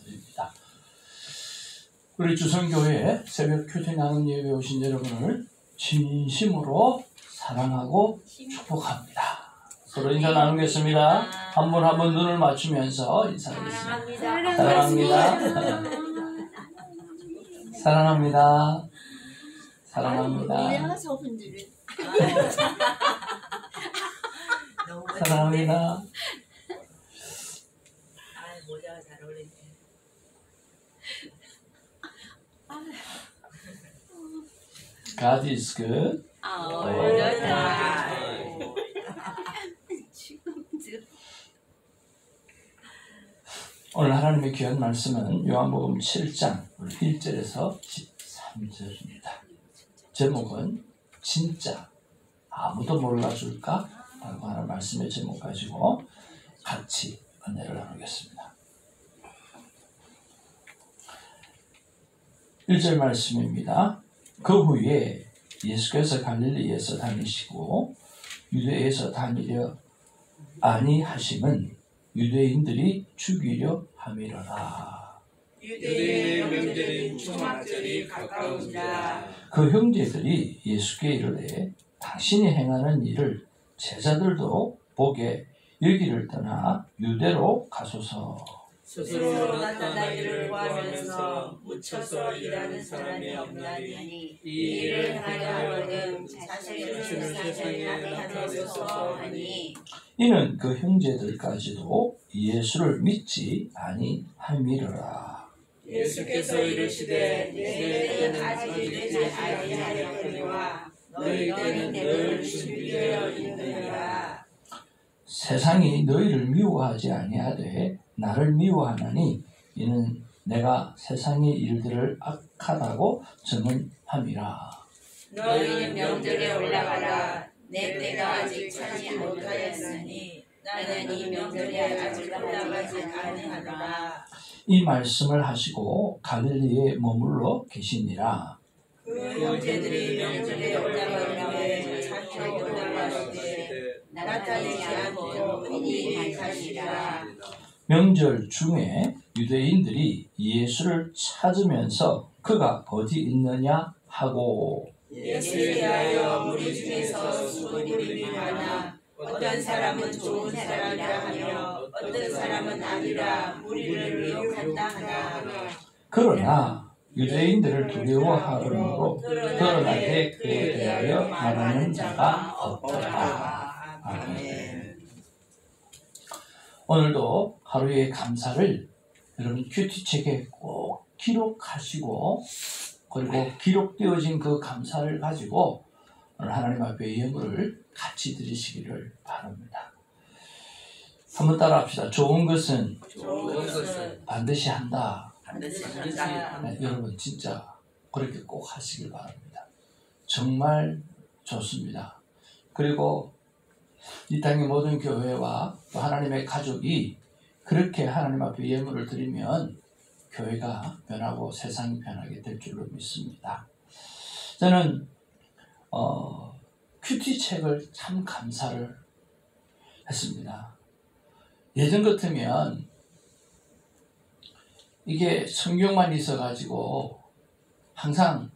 축하드립니다. 우리 주성교회 새벽 큐티 나눔 예배 오신 여러분을 진심으로 사랑하고 축복합니다. 서로 인사 나누겠습니다. 한 분 한 분 눈을 맞추면서 인사하겠습니다. 사랑합니다. 사랑합니다. 사랑합니다. 사랑합니다. 모자가 잘 어울리네. God is good. 오늘 하나님의 귀한 말씀은 요한복음 7장 1절에서 13절입니다. 제목은 진짜 아무도 몰라줄까? 라고 하는 말씀의 제목 가지고 같이 은혜를 나누겠습니다. 1절 말씀입니다. 그 후에 예수께서 갈릴리에서 다니시고 유대에서 다니려 아니하심은 유대인들이 죽이려 함이로라. 유대인의 명절인 초막절이 가까운지라. 그 형제들이 예수께 이르되 당신이 행하는 일을 제자들도 보게 여기를 떠나 유대로 가소서. 스스로 나타나기를 구하면서 묻혀서 일하는 사람이 없나니 이 일을 하려 하거든 자신을 세상에 나타내소서 하니. 이는 그 형제들까지도 예수를 믿지 아니함이로라. 예수께서 이르시되 내 때는 아직 이르지 아니하였거니와 너희 때는 늘 준비되어 있느니라. 세상이 너희를 미워하지 아니하되 나를 미워하나니 이는 내가 세상의 일들을 악하다고 증언함이라. 너희는 명절에 올라가라. 내 때가 아직 차지 못하였으니 나는 이 명절에 아직 올라가지 아니하노라. 이 말씀을 하시고 갈릴리에 머물러 계시니라. 그 형제들이 명절에 올라가는데 자기도 올라가는데 나타내지 않고 은히 가시라. 명절 중에 유대인들이 예수를 찾으면서 그가 어디 있느냐 하고 예수에 대하여 무리 중에서 수군들이 많아 어떤 사람은 좋은 사람이라 하며 어떤 사람은 아니라 무리를 미혹한다 하나. 그러나 유대인들을 두려워하므로 드러나게 그에 대하여 말하는 자가 없더라. 아멘. 오늘도 하루의 감사를 여러분 큐티책에 꼭 기록하시고 그리고 기록되어진 그 감사를 가지고 오늘 하나님 앞에 예물을 같이 드리시기를 바랍니다. 한번 따라합시다. 좋은 것은 반드시 한다. 네, 여러분 진짜 그렇게 꼭 하시길 바랍니다. 정말 좋습니다. 그리고 이 땅의 모든 교회와 또 하나님의 가족이 그렇게 하나님 앞에 예물을 드리면 교회가 변하고 세상이 변하게 될 줄로 믿습니다. 저는 큐티 책을 참 감사를 했습니다. 예전 같으면 이게 성경만 있어가지고 항상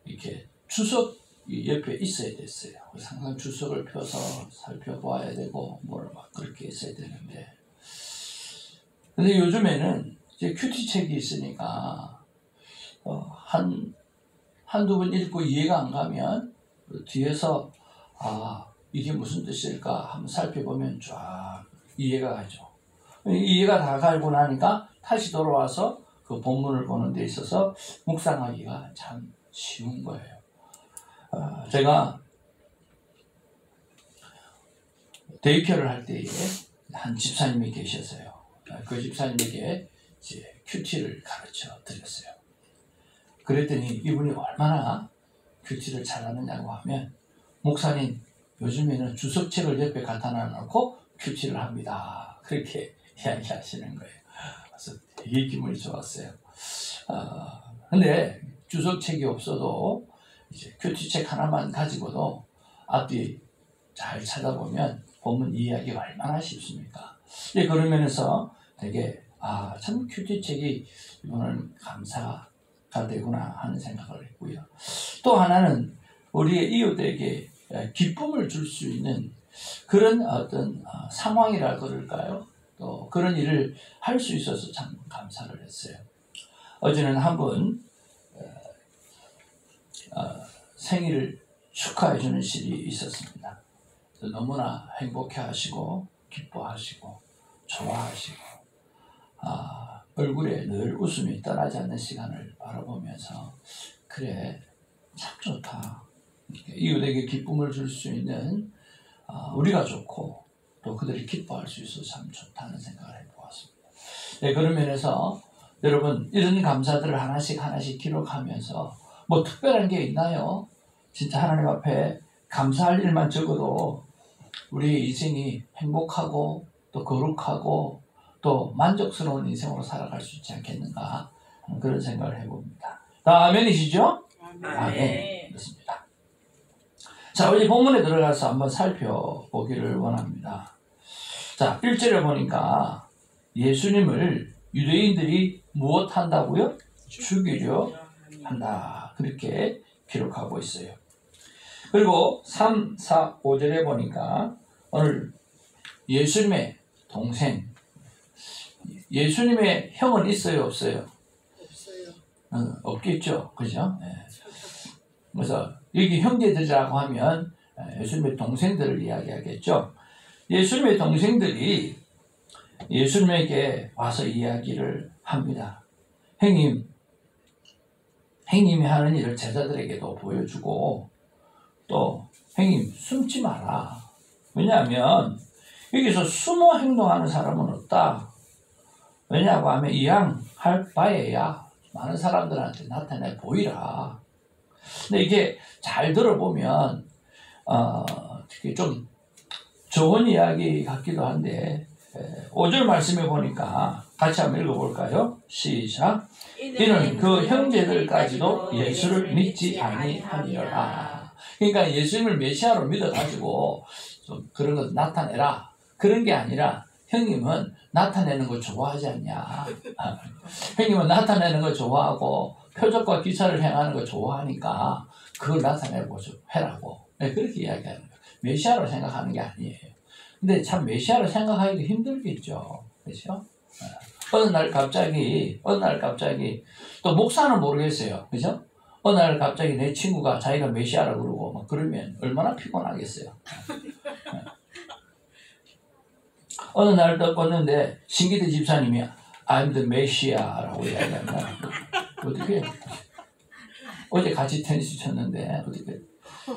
이렇게 주석이 옆에 있어야 됐어요. 그래서 항상 주석을 펴서 살펴보아야 되고 뭘 막 그렇게 있어야 되는데, 근데 요즘에는 이제 큐티 책이 있으니까 한두 번 읽고 이해가 안 가면 뒤에서 이게 무슨 뜻일까 한번 살펴보면 쫙 이해가 가죠. 이해가 다 가고 나니까 다시 돌아와서 그 본문을 보는 데 있어서 묵상하기가 참 쉬운 거예요. 제가 데이케어를 할 때에 한 집사님이 계셨어요. 그 집사님에게 이제 큐티를 가르쳐 드렸어요. 그랬더니 이분이 얼마나 큐티를 잘하느냐고 하면, 목사님 요즘에는 주석책을 옆에 갖다 놔놓고 큐티를 합니다. 그렇게 이야기하시는 거예요. 그래서 되게 기분이 좋았어요. 근데 주석책이 없어도 이제 큐티책 하나만 가지고도 앞뒤 잘 찾아보면 본문 이해하기가 얼마나 쉽습니까? 그런 면에서 되게 참 큐티책이 이번은 감사가 되구나 하는 생각을 했고요. 또 하나는 우리의 이웃에게 기쁨을 줄 수 있는 그런 어떤 상황이라 그럴까요? 또 그런 일을 할 수 있어서 참 감사를 했어요. 어제는 한 분 생일을 축하해 주는 일이 있었습니다. 너무나 행복해 하시고 기뻐하시고 좋아하시고 얼굴에 늘 웃음이 떠나지 않는 시간을 바라보면서 그래 참 좋다. 이웃에게 기쁨을 줄 수 있는 우리가 좋고 또 그들이 기뻐할 수 있어서 참 좋다는 생각을 해보았습니다. 네, 그런 면에서 여러분 이런 감사들을 하나씩 기록하면서 뭐 특별한 게 있나요? 진짜 하나님 앞에 감사할 일만 적어도 우리의 인생이 행복하고 또 거룩하고 또 만족스러운 인생으로 살아갈 수 있지 않겠는가 그런 생각을 해봅니다. 아멘이시죠? 아멘. 그렇습니다. 자, 우리 본문에 들어가서 한번 살펴보기를 원합니다. 자, 1절에 보니까 예수님을 유대인들이 무엇 한다고요? 죽이려 한다. 그렇게 기록하고 있어요. 그리고 3, 4, 5절에 보니까 오늘 예수님의 동생, 예수님의 형은 있어요, 없어요? 없어요. 없겠죠, 그죠? 네. 그래서 여기 형제들이라고 하면 예수님의 동생들을 이야기하겠죠. 예수님의 동생들이 예수님에게 와서 이야기를 합니다. 형님이 하는 일을 제자들에게도 보여주고 또 형님 숨지 마라. 왜냐하면 여기서 숨어 행동하는 사람은 없다. 왜냐하고 하면 이왕 할 바에야 많은 사람들한테 나타내 보이라. 근데 이게 잘 들어보면 좀 좋은 이야기 같기도 한데 5절 말씀에 보니까 같이 한번 읽어볼까요? 시작. 이는 그 형제들까지도 예수를 믿지 아니하니라. 그러니까 예수님을 메시아로 믿어가지고 좀 그런 것 나타내라. 그런 게 아니라 형님은 나타내는 거 좋아하지 않냐. 형님은 나타내는 거 좋아하고 표적과 기사를 행하는 거 좋아하니까 그걸 나타내고 해라고. 그렇게 이야기하는 거예요. 메시아로 생각하는 게 아니에요. 근데 참 메시아로 생각하기도 힘들겠죠. 그렇죠? 어느 날 갑자기 또 목사는 모르겠어요. 그죠? 어느 날 갑자기 내 친구가 자기가 메시아라고 그러고 막 그러면 얼마나 피곤하겠어요. 어느 날 떴는데 신기대 집사님이 I'm the Messiah라고 이야기한다. 어떻게 어제 같이 테니스 쳤는데 어떻게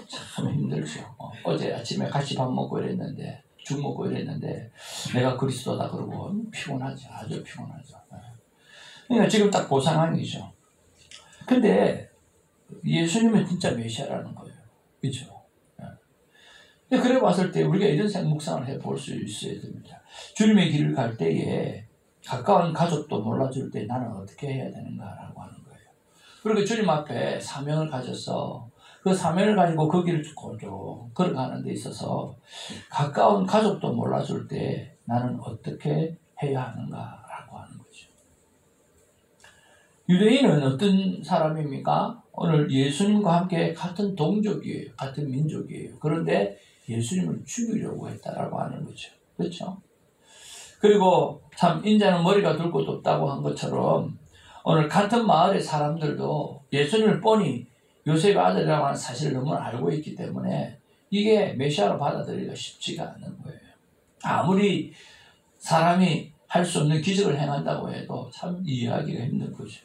참 힘들죠. 어제 아침에 같이 밥 먹고 이랬는데 죽 먹고 이랬는데 내가 그리스도다 그러고 피곤하죠. 아주 피곤하죠. 그러니까 지금 딱 그 상황이죠. 근데 예수님은 진짜 메시아라는 거예요. 그렇죠? 그래 봤을 때 우리가 이런 묵상을 해볼 수 있어야 됩니다. 주님의 길을 갈 때에 가까운 가족도 몰라줄 때 나는 어떻게 해야 되는가라고 하는 거예요. 그리고 주님 앞에 사명을 가져서 그 사명을 가지고 그 길을 쭉 걸어가는 데 있어서 가까운 가족도 몰라줄 때 나는 어떻게 해야 하는가라고 하는 거죠. 유대인은 어떤 사람입니까? 오늘 예수님과 함께 같은 동족이에요. 같은 민족이에요. 그런데 예수님을 죽이려고 했다라고 하는 거죠. 그렇죠? 그리고 참 인자는 머리가 둘 곳 없다고 한 것처럼 오늘 같은 마을의 사람들도 예수님을 뻔히 요셉의 아들이라고 하는 사실을 너무 알고 있기 때문에 이게 메시아로 받아들이기가 쉽지가 않는 거예요. 아무리 사람이 할 수 없는 기적을 행한다고 해도 참 이해하기가 힘든 거죠.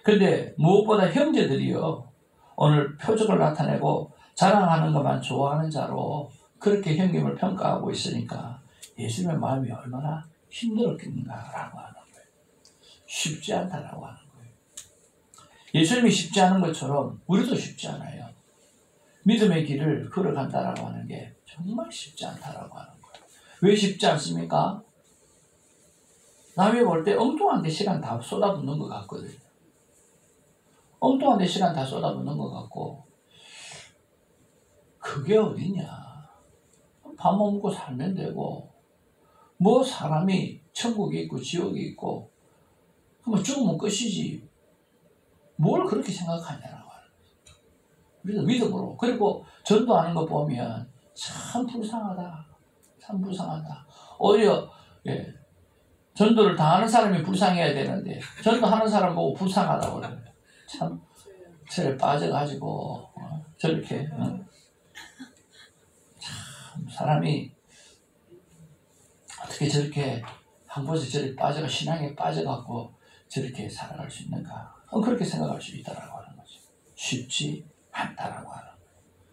그런데 무엇보다 형제들이요 오늘 표적을 나타내고 자랑하는 것만 좋아하는 자로 그렇게 형님을 평가하고 있으니까 예수님의 마음이 얼마나 힘들었겠는가라고 하는 거예요. 쉽지 않다라고 하는 거예요. 예수님이 쉽지 않은 것처럼 우리도 쉽지 않아요. 믿음의 길을 걸어간다라고 하는 게 정말 쉽지 않다라고 하는 거예요. 왜 쉽지 않습니까? 남이 볼 때 엉뚱한 데 시간 다 쏟아붓는 것 같거든요. 엉뚱한 데 시간 다 쏟아붓는 것 같고 그게 어디냐. 밥 먹고 살면 되고 뭐 사람이 천국이 있고 지옥이 있고 그러면 죽으면 끝이지 뭘 그렇게 생각하냐라고 하는 거죠. 우리도 믿음으로. 그리고 전도하는 거 보면 참 불쌍하다. 참 불쌍하다. 오히려 전도를 당하는 사람이 불쌍해야 되는데 전도하는 사람 보고 불쌍하다고 그래요. 참 저래 빠져가지고 저렇게 참 사람이 어떻게 저렇게 한 곳에 저렇게 빠져가 신앙에 빠져갖고 저렇게 살아갈 수 있는가? 그렇게 생각할 수 있다라고 하는 거죠. 쉽지 않다라고 하는 거예요.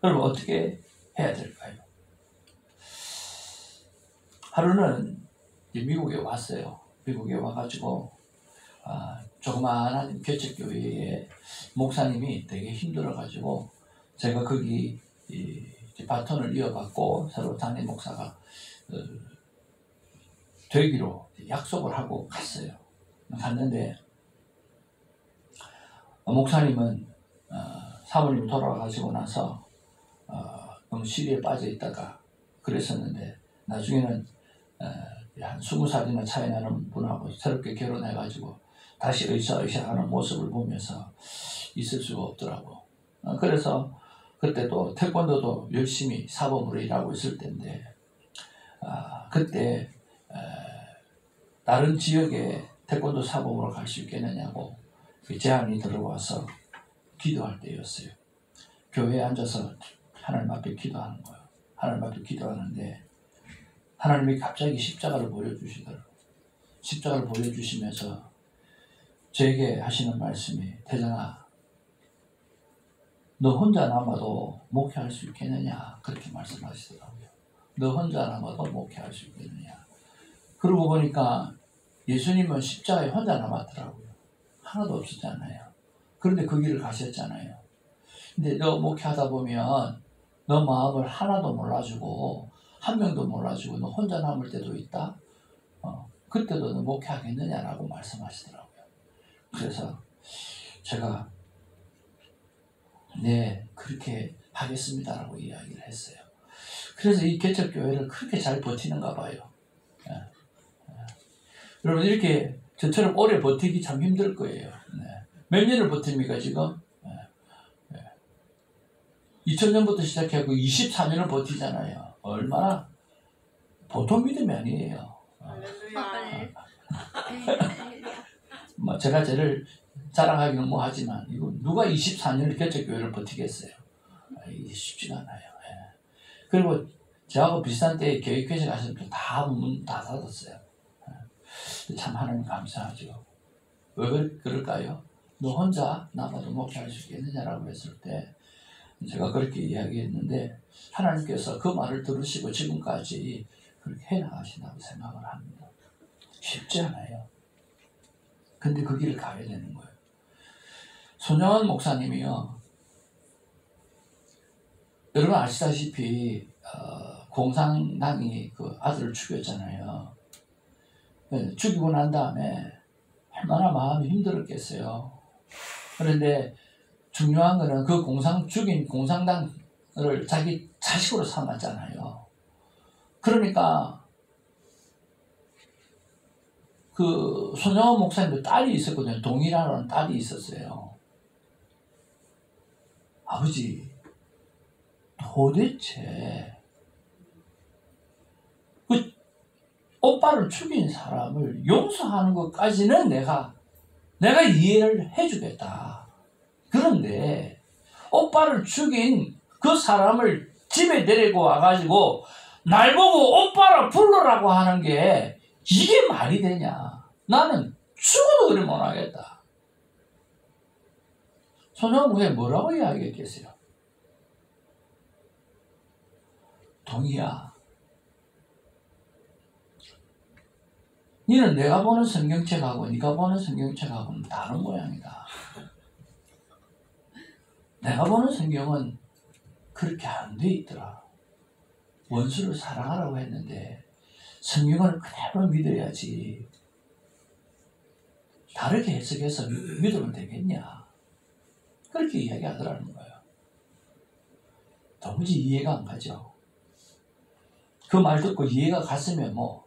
그럼 어떻게 해야 될까요? 하루는 미국에 왔어요. 미국에 와가지고 조그마한 개척교회에 목사님이 되게 힘들어가지고 제가 거기 바톤을 이어받고 새로 담임 목사가 되기로 약속을 하고 갔어요. 갔는데 목사님은 사모님 돌아가시고 나서 너무 시리에 빠져 있다가 그랬었는데 나중에는 한 20살이나 차이 나는 분하고 새롭게 결혼해가지고 다시 으쌰으쌰하는 모습을 보면서 있을 수가 없더라고. 그래서 그때도 태권도도 열심히 사범으로 일하고 있을 때인데 그때 다른 지역에 태권도 사범으로 갈 수 있겠느냐고 제안이 들어와서 기도할 때였어요. 교회에 앉아서 하나님 앞에 기도하는 거예요. 하나님 앞에 기도하는데 하나님이 갑자기 십자가를 보여주시더라고요. 십자가를 보여주시면서 저에게 하시는 말씀이 태정아 너 혼자 남아도 목회할 수 있겠느냐 그렇게 말씀하시더라고요. 너 혼자 남아도 목회할 수 있겠느냐. 그러고 보니까 예수님은 십자가에 혼자 남았더라고요. 하나도 없었잖아요. 그런데 그 길을 가셨잖아요. 근데 너 목회하다 보면 너 마음을 하나도 몰라주고 한 명도 몰라주고 너 혼자 남을 때도 있다. 그때도 너 목회하겠느냐라고 말씀하시더라고요. 그래서 제가 네 그렇게 하겠습니다라고 이야기를 했어요. 그래서 이 개척교회를 그렇게 잘 버티는가 봐요. 여러분 이렇게 저처럼 오래 버티기 참 힘들 거예요. 몇 년을 버팁니까 지금? 2000년부터 시작해서 24년을 버티잖아요. 얼마나 보통 믿음이 아니에요. 제가 쟤를 자랑하기는 뭐 하지만 이거 누가 24년을 개척교회를 버티겠어요? 이게 쉽지가 않아요. 그리고 저하고 비슷한 때에 교육회식 하시는 분 다 문 다 닫았어요. 참 하나님 감사하죠. 왜 그럴까요? 너 혼자 남아도 목회할 수 있겠느냐라고 했을 때 제가 그렇게 이야기했는데 하나님께서 그 말을 들으시고 지금까지 그렇게 해나가신다고 생각을 합니다. 쉽지 않아요. 근데 그 길을 가야 되는 거예요. 손영원 목사님이요. 여러분 아시다시피 공산당이 그 아들을 죽였잖아요. 죽이고 난 다음에 얼마나 마음이 힘들었겠어요. 그런데 중요한 거는 그 죽인 공산당을 자기 자식으로 삼았잖아요. 그러니까 그 손영원 목사님도 딸이 있었거든요. 동일하는 딸이 있었어요. 아버지, 도대체 그 오빠를 죽인 사람을 용서하는 것까지는 내가 이해를 해주겠다. 그런데 오빠를 죽인 그 사람을 집에 데리고 와가지고 날 보고 오빠라 불러라고 하는 게 이게 말이 되냐. 나는 죽어도 그래 못하겠다. 손영구에 뭐라고 이야기했겠어요? 동희야, 니는 내가 보는 성경책하고 네가 보는 성경책하고는 다른 모양이다. 내가 보는 성경은 그렇게 안 돼 있더라. 원수를 사랑하라고 했는데 성경을 그대로 믿어야지. 다르게 해석해서 믿으면 되겠냐. 그렇게 이야기하더라는 거예요. 도무지 이해가 안 가죠. 그 말 듣고 이해가 갔으면 뭐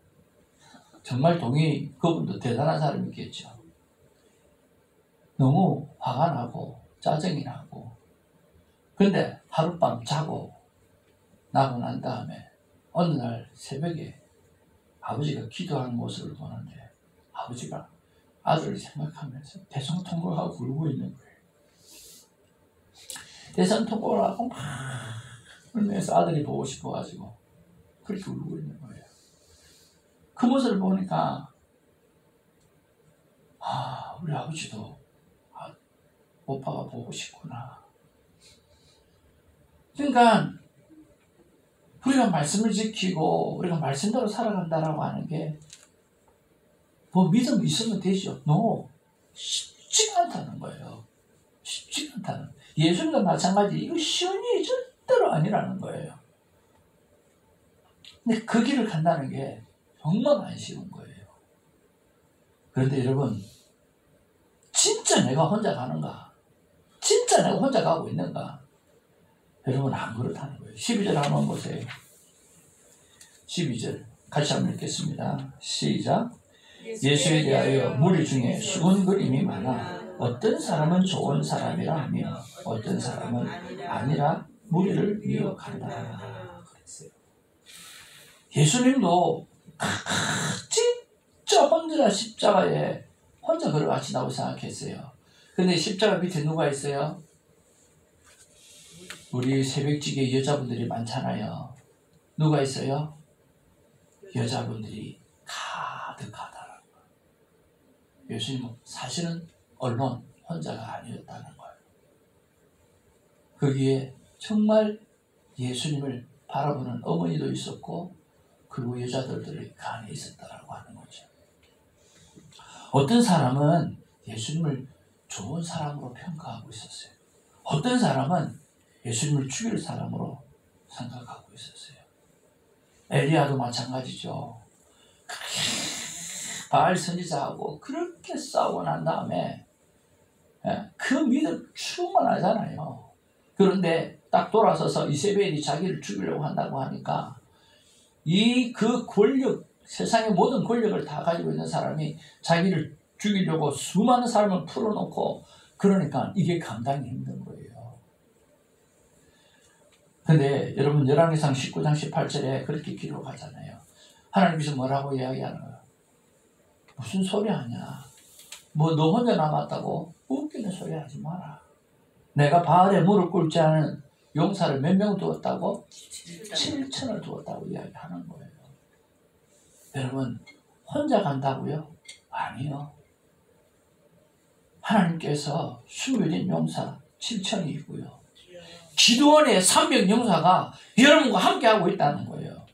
정말 그분도 대단한 사람이겠죠. 너무 화가 나고 짜증이 나고, 근데 하룻밤 자고 나고 난 다음에 어느 날 새벽에 아버지가 기도하는 모습을 보는데 아버지가 아들을 생각하면서 대성통곡하고 울고 있는 거예요. 대성통곡을 하고 막 울면서 아들이 보고 싶어가지고 그렇게 울고 있는 거예요. 그 모습을 보니까 우리 아버지도 오빠가 보고 싶구나. 그러니까 우리가 말씀을 지키고 우리가 말씀대로 살아간다라고 하는 게 뭐 믿음이 있으면 되죠. 쉽지가 않다는 거예요. 쉽지가 않다는. 예수님도 마찬가지. 이거 쉬운 일이 절대로 아니라는 거예요. 근데 그 길을 간다는 게 정말 안 쉬운 거예요. 그런데 여러분, 진짜 내가 혼자 가는가? 진짜 내가 혼자 가고 있는가? 여러분, 안 그렇다는 거예요. 12절 한번 보세요. 12절 같이 한번 읽겠습니다. 시작. 예수에 대하여 무리 중에 수군거림이 많아 어떤 사람은 좋은 사람이라 하며 어떤 사람은 아니라 무리를 미혹한다. 그랬어요. 예수님도 진짜 혼자 십자가에 혼자 걸어가신다고 생각했어요. 근데 십자가 밑에 누가 있어요? 우리 새벽지게 여자분들이 많잖아요. 누가 있어요? 여자분들이 가득하다라는 거예요. 예수님은 사실은 언론 혼자가 아니었다는 거예요. 거기에 정말 예수님을 바라보는 어머니도 있었고, 그리고 여자들이 그 안에 있었다라고 하는 거죠. 어떤 사람은 예수님을 좋은 사람으로 평가하고 있었어요. 어떤 사람은 예수님을 죽일 사람으로 생각하고 있었어요. 엘리야도 마찬가지죠. 바알 선지자하고 그렇게 싸우고 난 다음에 그 믿음 충만하잖아요. 그런데 딱 돌아서서 이세벨이 자기를 죽이려고 한다고 하니까 그 권력, 세상의 모든 권력을 다 가지고 있는 사람이 자기를 죽이려고 수많은 사람을 풀어놓고, 그러니까 이게 감당이 힘든 거예요. 근데 여러분, 열왕기상 19장 18절에 그렇게 기록하잖아요. 하나님께서 뭐라고 이야기하는 거예요? 무슨 소리 하냐? 뭐 너 혼자 남았다고? 웃기는 소리 하지 마라. 내가 바알에 무릎 꿇지 않은 용사를 몇 명 두었다고? 7천을 두었다고 이야기하는 거예요. 여러분, 혼자 간다고요? 아니요. 하나님께서 숨겨진 용사 7천이 있고요. 기도원의 300 용사가 여러분과 함께하고 있다는 거예요.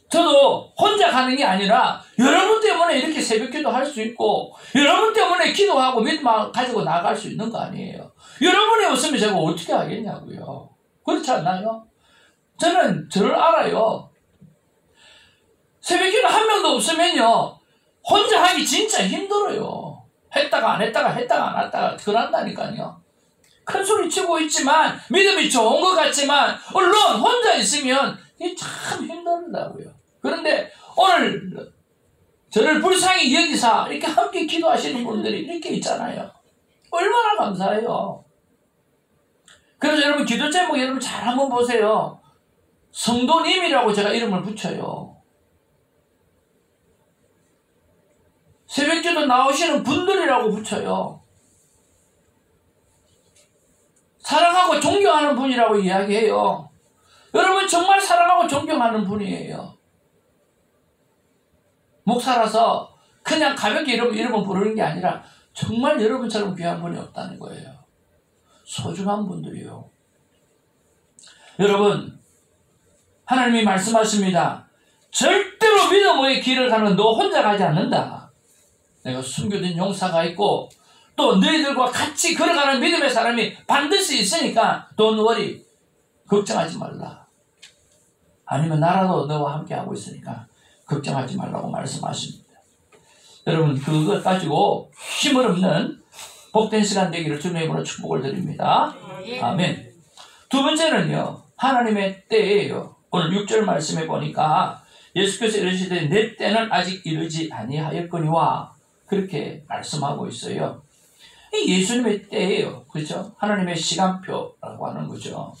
저도 혼자 가는 게 아니라 여러분 때문에 이렇게 새벽기도 할 수 있고, 여러분 때문에 기도하고 믿음 가지고 나갈 수 있는 거 아니에요. 여러분이 없으면 제가 어떻게 하겠냐고요. 그렇지 않나요? 저는 저를 알아요. 새벽기도 한 명도 없으면요, 혼자 하기 진짜 힘들어요. 했다가 안 했다가 했다가 안 했다가 그런다니까요. 큰 소리 치고 있지만 믿음이 좋은 것 같지만 물론 혼자 있으면 이게 참 힘들다고요. 그런데 오늘 저를 불쌍히 여기사 이렇게 함께 기도하시는 분들이 이렇게 있잖아요. 얼마나 감사해요. 그래서 여러분, 기도 제목 여러분 잘 한번 보세요. 성도님이라고 제가 이름을 붙여요. 새벽기도 나오시는 분들이라고 붙여요. 사랑하고 존경하는 분이라고 이야기해요. 여러분 정말 사랑하고 존경하는 분이에요. 목사라서 그냥 가볍게 이름을 부르는 게 아니라 정말 여러분처럼 귀한 분이 없다는 거예요. 소중한 분들이요. 여러분, 하나님이 말씀하십니다. 절대로 믿음의 길을 가는 너 혼자 가지 않는다. 내가 숨겨둔 용사가 있고 또 너희들과 같이 걸어가는 믿음의 사람이 반드시 있으니까 don't worry, 걱정하지 말라. 아니면 나라도 너와 함께 하고 있으니까 걱정하지 말라고 말씀하십니다. 여러분, 그것 가지고 힘을 없는 복된 시간 되기를 주님의 이름으로 축복을 드립니다. 아멘. 두 번째는요, 하나님의 때예요. 오늘 6절 말씀해 보니까 예수께서 이르시되 내 때는 아직 이르지 아니하였거니와 그렇게 말씀하고 있어요. 이 예수님의 때예요. 그렇죠? 하나님의 시간표라고 하는 거죠.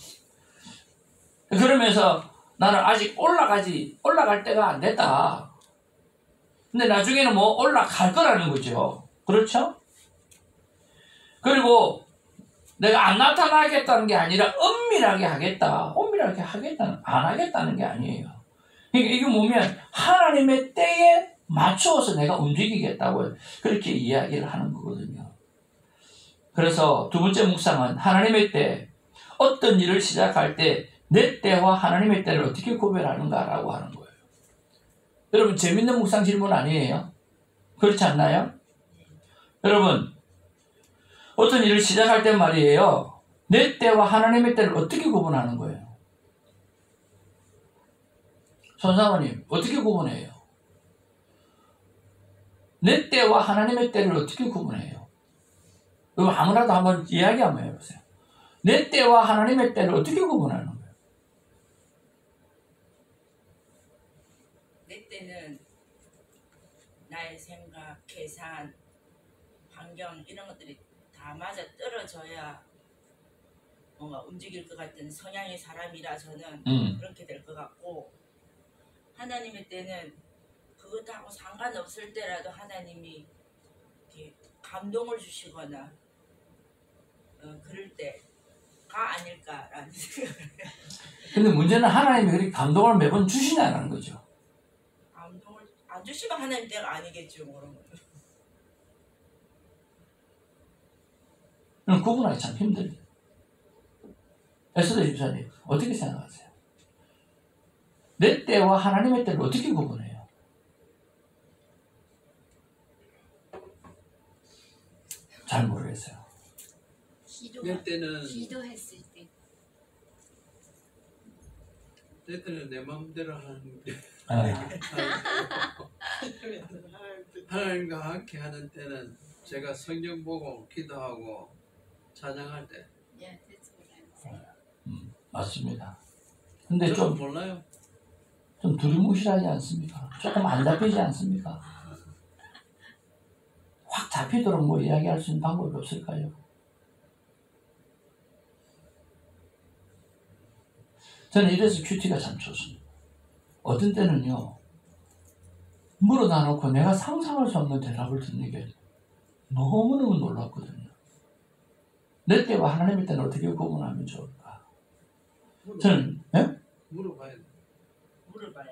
그러면서 나는 아직 올라갈 때가 안 됐다. 근데 나중에는 뭐 올라갈 거라는 거죠. 그렇죠? 그리고 내가 안 나타나겠다는 게 아니라 엄밀하게 하겠다. 엄밀하게 하겠다는, 안 하겠다는 게 아니에요. 그러니까 이게 뭐면 하나님의 때에 맞추어서 내가 움직이겠다고 그렇게 이야기를 하는 거거든요. 그래서 두 번째 묵상은 하나님의 때, 어떤 일을 시작할 때 내 때와 하나님의 때를 어떻게 구별하는가라고 하는 거예요. 여러분 재밌는 묵상 질문 아니에요? 그렇지 않나요? 여러분 어떤 일을 시작할 때 말이에요. 내 때와 하나님의 때를 어떻게 구분하는 거예요? 손사모님 어떻게 구분해요? 내 때와 하나님의 때를 어떻게 구분해요? 여러분 아무라도 한번 이야기 한번 해보세요. 내 때와 하나님의 때를 어떻게 구분하는 거예요? 내 때는 나의 생각, 계산, 환경 이런 것들이 다 맞아 떨어져야 뭔가 움직일 것 같은 성향의 사람이라 저는 그렇게 될 것 같고, 하나님의 때는 그것하고 상관없을 때라도 하나님이 이렇게 감동을 주시거나 그럴 때가 아닐까라는 생각을 해요. 근데 문제는 하나님이 그렇게 감동을 매번 주시냐는 거죠. 감동을 안 주시면 하나님 때가 아니겠죠. 그런 거는. 그럼 구분하기 참 힘들어요. 에스더 집사님 어떻게 생각하세요? 내 때와 하나님의 때를 어떻게 구분해요? 잘 모르겠어요. 내 때는 기도했을 때. 내 때는 내 마음대로 하는 게 하나님과 함께 하는 때는 제가 성경 보고 기도하고 찬양할 때. 예, 맞습니다. 근데 저는 좀 몰라요. 두리뭉실하지 않습니까? 조금 안 잡히지 않습니까? 확 잡히도록 뭐 이야기할 수 있는 방법이 없을까요? 저는 이래서 큐티가 참 좋습니다. 어떤 때는요, 물어다 놓고 내가 상상할 수 없는 대답을 듣는 게 너무너무 놀랍거든요. 내 때와 하나님의 때는 어떻게 구분하면 좋을까? 저는, 예? 물어봐야 돼. 물어봐요.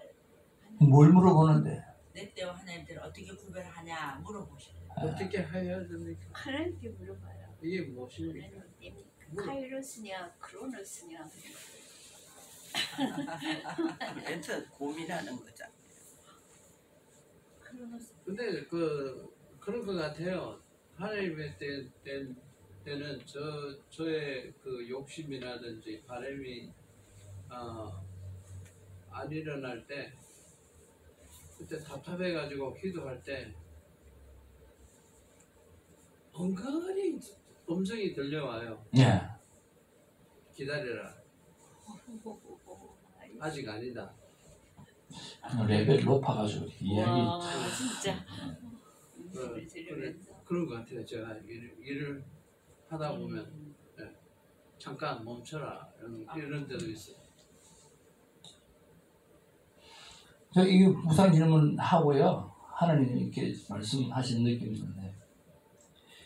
뭘 물어보는데? 내 때와 하나님 때를 어떻게 구별하냐 물어보시는 어떻게 해야 됩니까? 하나님께 물어봐요. 이게 무엇입니까? 하나님 때입니까? 카이로스냐 크로노스냐. 그래서 고민하는 거죠. 크로노스. 근데 그런 것 같아요. 하나님의 때는 저의 그 욕심이라든지 바람이 안 일어날 때, 그때 답답해가지고 기도할 때 엉간히 음성이 들려와요. 예. 기다려라. 아직 아니다. 레벨이 높아가지고 이야기. 와 진짜. 그런 것 같아요. 제가 일을 하다 보면 잠깐 멈춰라 이런 데도 있어요. 저 이 무상 질문 하고요. 하나님이 이렇게 말씀하신 느낌이 드는데,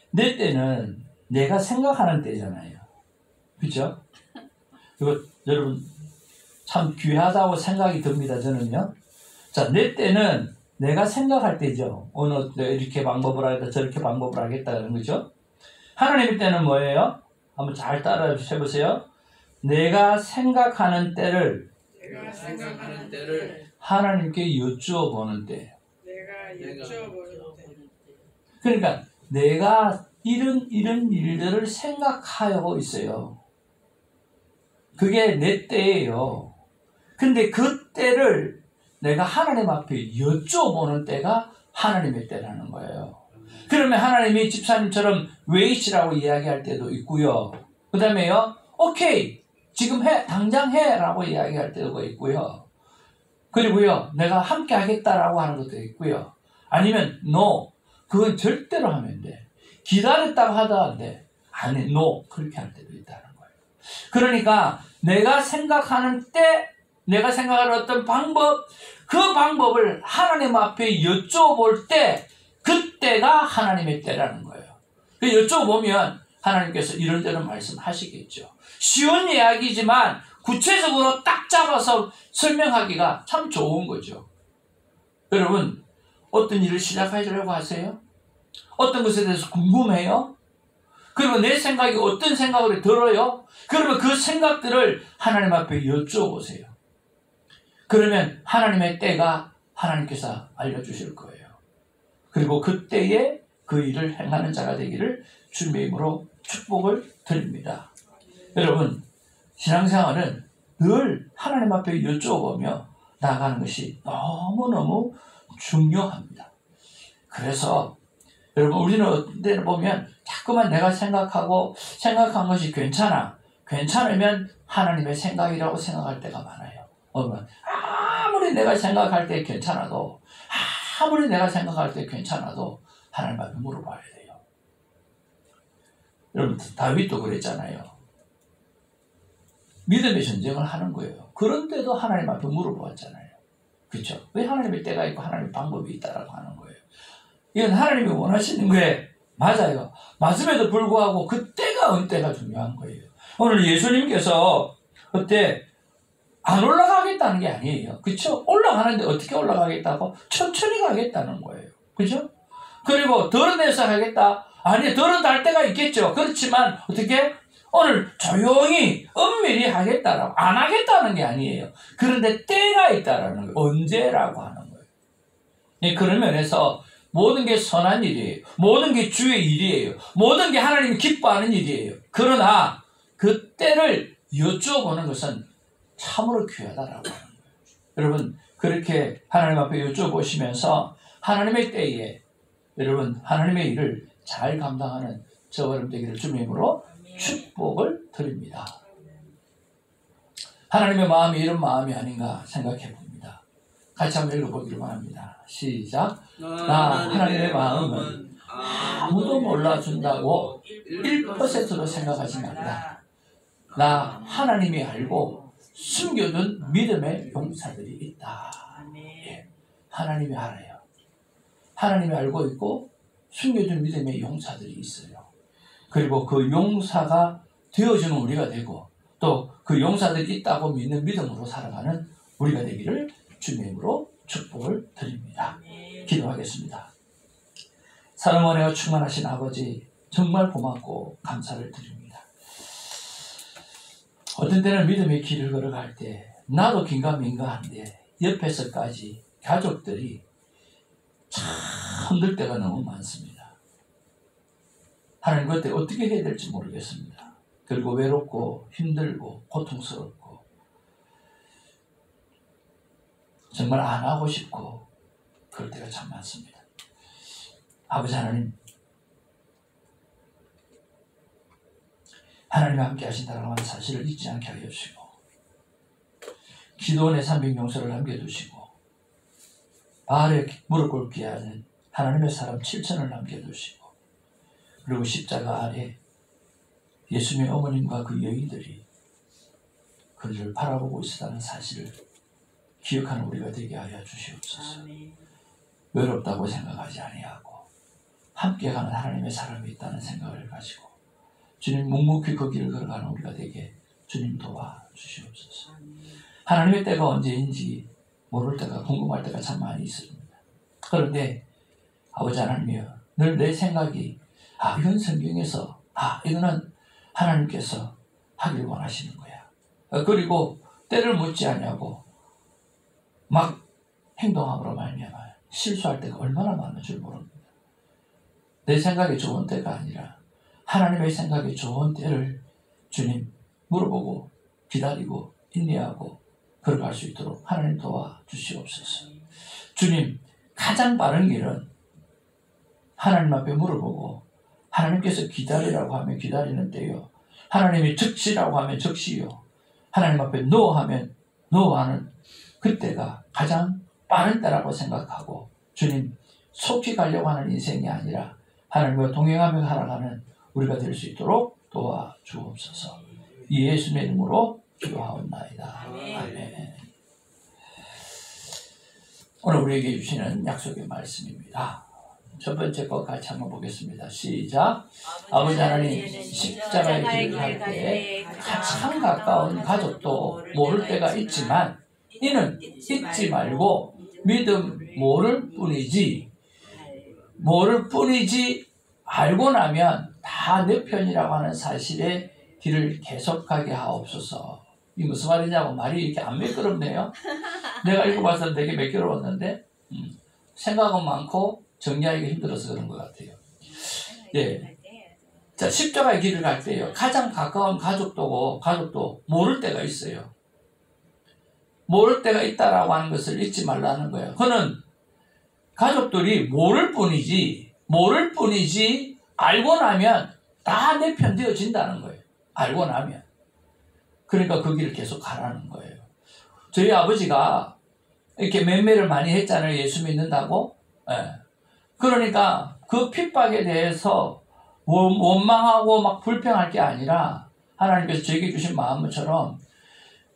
내 때는 내가 생각하는 때잖아요. 그렇죠? 이거 여러분 참 귀하다고 생각이 듭니다. 저는요. 자, 내 때는 내가 생각할 때죠. 내가 이렇게 방법을 하겠다, 저렇게 방법을 하겠다 그런 거죠. 하나님의 때는 뭐예요? 한번 잘 따라 해보세요. 내가 생각하는 때를 하나님께 여쭈어보는 때. 내가 여쭤보는 때. 그러니까 내가 이런 일들을 생각하고 있어요. 그게 내 때예요. 근데 그 때를 내가 하나님 앞에 여쭤보는 때가 하나님의 때라는 거예요. 그러면 하나님이 집사님처럼 웨이시라고 이야기할 때도 있고요. 그 다음에요, 오케이, 지금 해, 당장 해 라고 이야기할 때도 있고요. 그리고요, 내가 함께 하겠다라고 하는 것도 있고요. 아니면 no, 그건 절대로 하면 안 돼. 기다렸다고 하다는데 아니, no, 그렇게 할 때도 있다는 거예요. 그러니까 내가 생각하는 때, 내가 생각하는 어떤 방법, 그 방법을 하나님 앞에 여쭤볼 때 그때가 하나님의 때라는 거예요. 그 여쭤보면 하나님께서 이런저런 말씀하시겠죠. 쉬운 이야기지만 구체적으로 딱 잡아서 설명하기가 참 좋은 거죠. 여러분, 어떤 일을 시작하려고 하세요? 어떤 것에 대해서 궁금해요? 그러면 내 생각이 어떤 생각으로 들어요? 그러면 그 생각들을 하나님 앞에 여쭤보세요. 그러면 하나님의 때가 하나님께서 알려주실 거예요. 그리고 그때에 그 일을 행하는 자가 되기를 주님의 이름으로 축복을 드립니다. 여러분, 신앙생활은 늘 하나님 앞에 여쭤보며 나아가는 것이 너무너무 중요합니다. 그래서 여러분, 우리는 어떤 때는 보면 자꾸만 내가 생각한 것이 괜찮으면 하나님의 생각이라고 생각할 때가 많아요. 아무리 내가 생각할 때 괜찮아도 하나님 앞에 물어봐야 돼요. 여러분, 다윗도 그랬잖아요. 믿음의 전쟁을 하는 거예요. 그런데도 하나님 앞에 물어보았잖아요. 그렇죠? 왜 하나님의 때가 있고 하나님의 방법이 있다라고 하는 거예요. 이건 하나님이 원하시는 거에 맞아요. 맞음에도 불구하고 그 때가 어느 때가 중요한 거예요. 오늘 예수님께서 그때 안 올라가겠다는 게 아니에요. 그렇죠? 올라가는데 어떻게 올라가겠다고? 천천히 가겠다는 거예요. 그렇죠? 그리고 덜은 내서 하겠다? 아니, 덜은 달 때가 있겠죠. 그렇지만 어떻게? 오늘 조용히 은밀히 하겠다라고, 안 하겠다는 게 아니에요. 그런데 때가 있다라는 거예요. 언제라고 하는 거예요. 예, 그런 면에서 모든 게 선한 일이에요. 모든 게 주의 일이에요. 모든 게 하나님이 기뻐하는 일이에요. 그러나 그 때를 여쭤보는 것은 참으로 귀하다라고 하는 거예요. 여러분, 그렇게 하나님 앞에 여쭤보시면서 하나님의 때에 여러분, 하나님의 일을 잘 감당하는 저와 여러분 되기를 주님의 이름으로 축복을 드립니다. 하나님의 마음이 이런 마음이 아닌가 생각해 봅니다. 같이 한번 읽어보기를 바랍니다. 시작. 나 하나님의 마음은 아무도 몰라준다고 1%도 생각하지 말라. 나 하나님이 알고 숨겨둔 믿음의 용사들이 있다. 예, 하나님이 알아요. 하나님이 알고 있고 숨겨둔 믿음의 용사들이 있어요. 그리고 그 용사가 되어주는 우리가 되고 또 그 용사들이 있다고 믿는 믿음으로 살아가는 우리가 되기를 주님의 이름으로 축복을 드립니다. 기도하겠습니다. 사랑과 은혜가 충만하신 아버지, 정말 고맙고 감사를 드립니다. 어떤 때는 믿음의 길을 걸어갈 때 나도 긴가민가한데 옆에서까지 가족들이 참 힘들 때가 너무 많습니다. 하나님, 그때 어떻게 해야 될지 모르겠습니다. 그리고 외롭고 힘들고 고통스럽고 정말 안 하고 싶고 그럴 때가 참 많습니다. 아버지 하나님, 하나님이 함께 하신다는 하는 사실을 잊지 않게 하여 주시고 기도원의 300명소를 남겨두시고 바알에 무릎 꿇게 하는 하나님의 사람 7천을 남겨두시고 그리고 십자가 아래 예수님의 어머님과 그 여인들이 그를 바라보고 있었다는 사실을 기억하는 우리가 되게 하여 주시옵소서. 외롭다고 생각하지 아니하고 함께 가는 하나님의 사람이 있다는 생각을 가지고 주님 묵묵히 그 길을 걸어가는 우리가 되게 주님 도와주시옵소서. 하나님의 때가 언제인지 모를 때가 궁금할 때가 참 많이 있습니다. 그런데 아버지 하나님이여, 늘 내 생각이 이건 성경에서 이거는 하나님께서 하기를 원하시는 거야. 그리고 때를 묻지 않냐고 막 행동함으로 말미암아 실수할 때가 얼마나 많은 줄 모릅니다. 내 생각이 좋은 때가 아니라 하나님의 생각이 좋은 때를 주님 물어보고 기다리고 인내하고 걸어갈 수 있도록 하나님 도와주시옵소서. 주님, 가장 빠른 길은 하나님 앞에 물어보고 하나님께서 기다리라고 하면 기다리는 때요, 하나님이 적시라고 하면 적시요, 하나님 앞에 노하면 노하는 그때가 가장 빠른 때라고 생각하고 주님 속히 가려고 하는 인생이 아니라 하나님과 동행하며 살아가는 우리가 될 수 있도록 도와주옵소서. 예수님의 이름으로 기도하옵나이다. 아멘. 오늘 우리에게 주시는 약속의 말씀입니다. 첫 번째 거 같이 한번 보겠습니다. 시작. 아버지 하나님, 십자가의 길을 갈 때 가장 가까운 가족도 모를 때가 있지만 이는 잊지 말고 믿음 모를 뿐이지 알고 나면 다 내 편이라고 하는 사실의 길을 계속하게 하옵소서. 이게 무슨 말이냐고 말이 이렇게 안 매끄럽네요. 내가 읽어봐서 되게 매끄러웠는데 생각은 많고 정리하기가 힘들어서 그런 것 같아요. 예. 자, 십자가의 길을 갈 때요. 가장 가까운 가족도 모를 때가 있어요. 모를 때가 있다라고 하는 것을 잊지 말라는 거예요. 그는 가족들이 모를 뿐이지 알고 나면 다 내 편 되어진다는 거예요. 알고 나면. 그러니까 그 길을 계속 가라는 거예요. 저희 아버지가 이렇게 맴매를 많이 했잖아요. 예수 믿는다고. 예. 그러니까 그 핍박에 대해서 원망하고 막 불평할 게 아니라 하나님께서 저에게 주신 마음처럼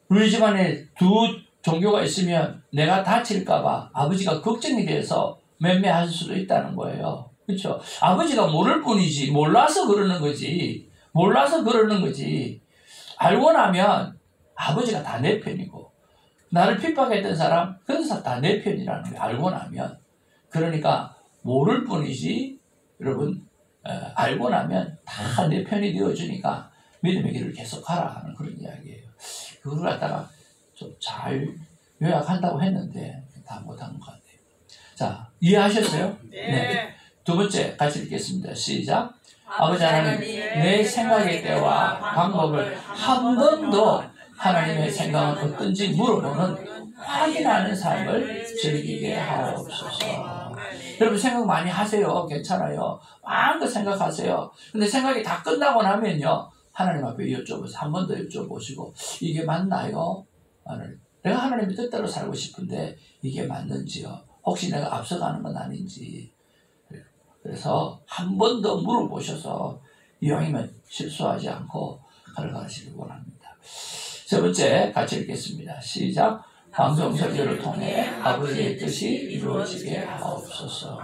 우리 집안에 두 종교가 있으면 내가 다칠까봐 아버지가 걱정이 돼서 맴매할 수도 있다는 거예요. 그렇죠? 아버지가 모를 뿐이지 몰라서 그러는 거지. 알고 나면 아버지가 다 내 편이고 나를 핍박했던 사람 그런 사람 다 내 편이라는 거예요. 알고 나면. 그러니까 모를 뿐이지 여러분 알고 나면 다 내 편이 되어주니까 믿음의 길을 계속 가라 하는 그런 이야기예요. 그걸 갖다가 좀 잘 요약한다고 했는데 다 못한 것 같아요. 자, 이해하셨어요? 네. 두 번째 같이 읽겠습니다. 시작. 아버지 하나님, 내 생각의 때와 방법을 한 번도 하나님의 생각은 어떤지 물어보는 확인하는 삶을 즐기게 하옵소서. 여러분 생각 많이 하세요. 괜찮아요. 마음껏 생각하세요. 근데 생각이 다 끝나고 나면요. 하나님 앞에 여쭤보세요. 한 번 더 여쭤보시고 이게 맞나요? 내가 하나님의 뜻대로 살고 싶은데 이게 맞는지요? 혹시 내가 앞서가는 건 아닌지. 그래서 한 번 더 물어보셔서 이왕이면 실수하지 않고 걸어가시길 원합니다. 세 번째 같이 읽겠습니다. 시작. 방송 설교를 통해 아버지의 뜻이 이루어지게 하옵소서.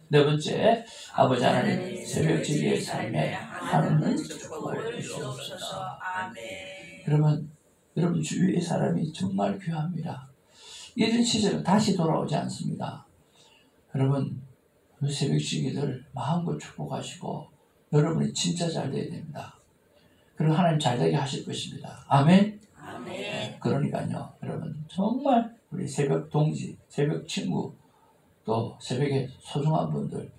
네 번째, 아버지 하나님 새벽 지기의 삶에 하나님을 축복해 주시옵소서. 여러분 주위의 사람이 정말 귀합니다. 이런 시절은 다시 돌아오지 않습니다. 여러분 새벽 지기들 마음껏 축복하시고 여러분이 진짜 잘 돼야 됩니다. 그리고 하나님 잘 되게 하실 것입니다. 아멘. 그러니까요, 여러분 정말 우리 새벽 동지, 새벽 친구, 또 새벽에 소중한 분들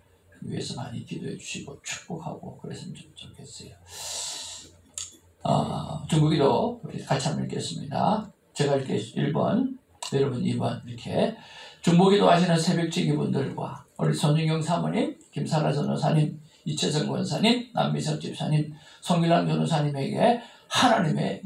위해서 많이 기도해 주시고 축복하고 그랬으면 좋겠어요. 중국기도 우리 같이 한번 읽겠습니다. 제가 읽게 1번, 여러분 2번 이렇게 중보기도 하시는 새벽지기 분들과 우리 손윤경 사모님, 김사라 전호사님, 이채성 권사님, 남미성 집사님, 송길랑 전호사님에게 하나님의